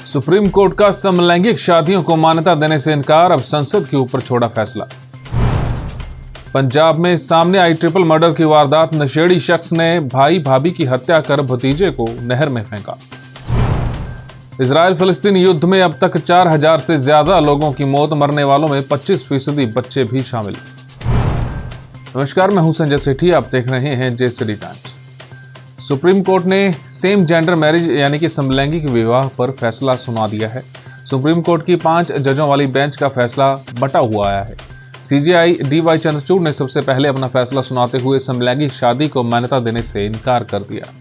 Supreme court का समलैंगिक शादियों को मान्यता देने से इनकार, अब संसद के ऊपर छोड़ा फैसला। पंजाब में सामने आई ट्रिपल मर्डर की वारदात, नशेड़ी शख्स ने भाई भाभी की हत्या कर भतीजे को नहर में फेंका। इजराइल फिलिस्तीन युद्ध में अब तक 4000 से ज्यादा लोगों की मौत, मरने वालों में 25% बच्चे भी शामिल। नमस्कार, मैं हूं संजय सेठी, आप देख रहे हैं जे टाइम्स। सुप्रीम कोर्ट ने सेम जेंडर मैरिज यानी कि समलैंगिक विवाह पर फैसला सुना दिया है। सुप्रीम कोर्ट की 5 जजों वाली बेंच का फैसला बटा हुआ आया है। सीजेआई DY चंद्रचूड़ ने सबसे पहले अपना फैसला सुनाते हुए समलैंगिक शादी को मान्यता देने से इनकार कर दिया।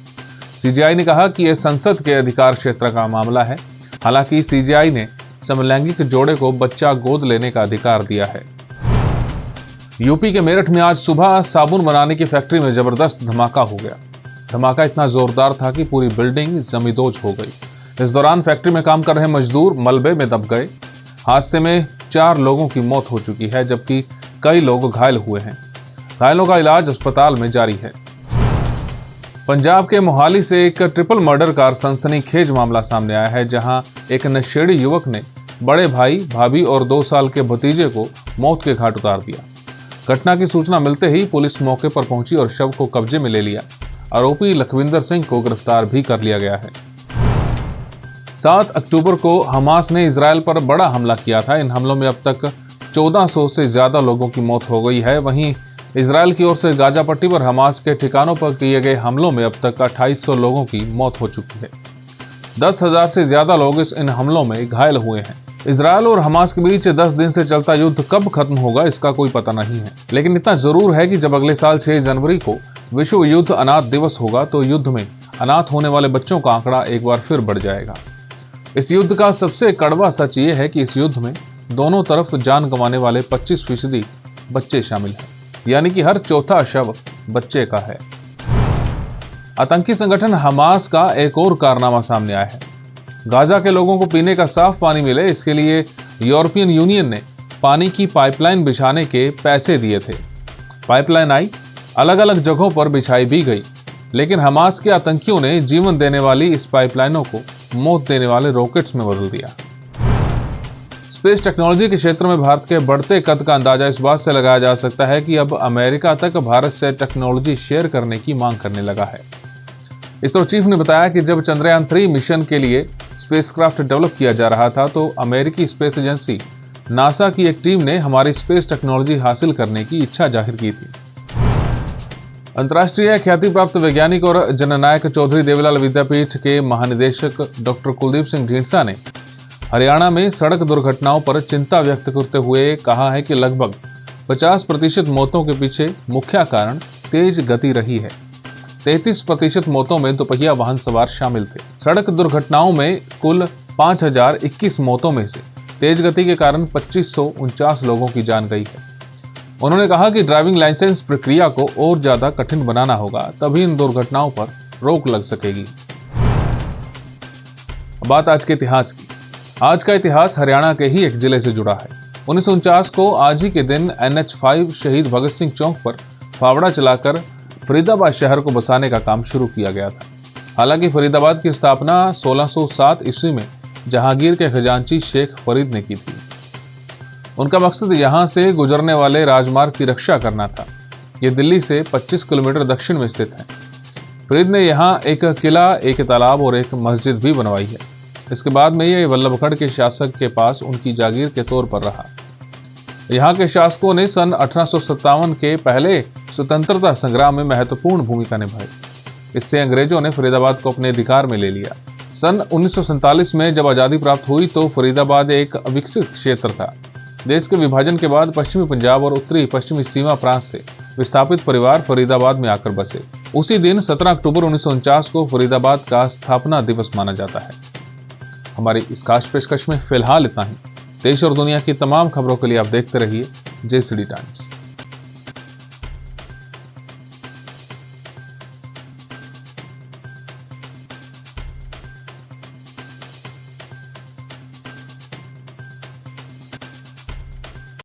सीजेआई ने कहा कि यह संसद के अधिकार क्षेत्र का मामला है। हालांकि सीजेआई ने समलैंगिक जोड़े को बच्चा गोद लेने का अधिकार दिया है। यूपी के मेरठ में आज सुबह साबुन बनाने की फैक्ट्री में जबरदस्त धमाका हो गया। धमाका इतना जोरदार था कि पूरी बिल्डिंग जमींदोज हो गई। इस दौरान फैक्ट्री में काम कर रहे मजदूर मलबे में दब गए। हादसे में 4 लोगों की मौत हो चुकी है, जबकि कई लोग घायल हुए हैं। घायलों का इलाज अस्पताल में जारी है। पंजाब के मोहाली से एक ट्रिपल मर्डर का सनसनीखेज मामला सामने आया है, जहां एक नशेड़ी युवक ने बड़े भाई, भाभी और 2 साल के भतीजे को मौत के घाट उतार दिया। घटना की सूचना मिलते ही पुलिस मौके पर पहुंची और शव को कब्जे में ले लिया। आरोपी लखविंदर सिंह को गिरफ्तार भी कर लिया गया है। 7 अक्टूबर को हमास ने इजराइल पर बड़ा हमला किया था। इन हमलों में अब तक 1400 से ज्यादा लोगों की मौत हो गई है। वहीं इजराइल की ओर से गाजा पट्टी पर हमास के ठिकानों पर किए गए हमलों में अब तक 2800 लोगों की मौत हो चुकी है। 10,000 से ज्यादा लोग इन हमलों में घायल हुए हैं। इजराइल और हमास के बीच 10 दिन से चलता युद्ध कब खत्म होगा, इसका कोई पता नहीं है। लेकिन इतना जरूर है कि जब अगले साल 6 जनवरी को विश्व युद्ध अनाथ दिवस होगा तो युद्ध में अनाथ होने वाले बच्चों का आंकड़ा एक बार फिर बढ़ जाएगा। इस युद्ध का सबसे कड़वा सच ये है कि इस युद्ध में दोनों तरफ जान गंवाने वाले 25% बच्चे शामिल हैं, यानी कि हर चौथा शव बच्चे का है। आतंकी संगठन हमास का एक और कारनामा सामने आया है। गाजा के लोगों को पीने का साफ पानी मिले, इसके लिए यूरोपियन यूनियन ने पानी की पाइपलाइन बिछाने के पैसे दिए थे। पाइपलाइन आई, अलग अलग जगहों पर बिछाई भी गई, लेकिन हमास के आतंकियों ने जीवन देने वाली इस पाइपलाइनों को मौत देने वाले रॉकेट्स में बदल दिया। स्पेस टेक्नोलॉजी के क्षेत्र में भारत के बढ़ते कद का अंदाजा इस बात से लगाया जा सकता है कि अब अमेरिका तक भारत से टेक्नोलॉजी शेयर करने की मांग करने लगा है। इसरो चीफ ने बताया कि जब चंद्रयान 3 मिशन के लिए स्पेसक्राफ्ट डेवलप किया जा रहा था तो अमेरिकी स्पेस एजेंसी नासा की एक टीम ने हमारी स्पेस टेक्नोलॉजी हासिल करने की इच्छा जाहिर की थी। अंतर्राष्ट्रीय ख्याति प्राप्त वैज्ञानिक और जननायक चौधरी देवीलाल विद्यापीठ के महानिदेशक डॉक्टर कुलदीप सिंह ढींडसा ने हरियाणा में सड़क दुर्घटनाओं पर चिंता व्यक्त करते हुए कहा है कि लगभग 50% मौतों के पीछे मुख्य कारण तेज गति रही है। 33% मौतों में दोपहिया वाहन सवार शामिल थे। सड़क दुर्घटनाओं में कुल 5021 मौतों में से तेज गति के कारण 2549 लोगों की जान गई है। उन्होंने कहा कि ड्राइविंग लाइसेंस प्रक्रिया को और ज्यादा कठिन बनाना होगा, तभी इन दुर्घटनाओं पर रोक लग सकेगी। बात आज के इतिहास की। आज का इतिहास हरियाणा के ही एक जिले से जुड़ा है। 1949 को आज ही के दिन NH5 शहीद भगत सिंह चौक पर फावड़ा चलाकर फरीदाबाद शहर को बसाने का काम शुरू किया गया था। हालांकि फरीदाबाद की स्थापना 1607 ईस्वी में जहांगीर के खजांची शेख फरीद ने की थी। उनका मकसद यहां से गुजरने वाले राजमार्ग की रक्षा करना था। यह दिल्ली से 25 किलोमीटर दक्षिण में स्थित है। फरीद ने यहां एक किला, एक तालाब और एक मस्जिद भी बनवाई है। इसके बाद में यह वल्लभगढ़ के शासक के पास उनकी जागीर के तौर पर रहा। यहाँ के शासकों ने सन 1857 के पहले स्वतंत्रता संग्राम में महत्वपूर्ण भूमिका निभाई। इससे अंग्रेजों ने फरीदाबाद को अपने अधिकार में ले लिया। सन 1947 में जब आज़ादी प्राप्त हुई तो फरीदाबाद एक अविकसित क्षेत्र था। देश के विभाजन के बाद पश्चिमी पंजाब और उत्तरी पश्चिमी सीमा प्रांत से विस्थापित परिवार फरीदाबाद में आकर बसे। उसी दिन 17 अक्टूबर 1949 को फरीदाबाद का स्थापना दिवस माना जाता है। हमारी इस खास पेशकश में फिलहाल इतना ही। देश और दुनिया की तमाम खबरों के लिए आप देखते रहिए जे टाइम्स।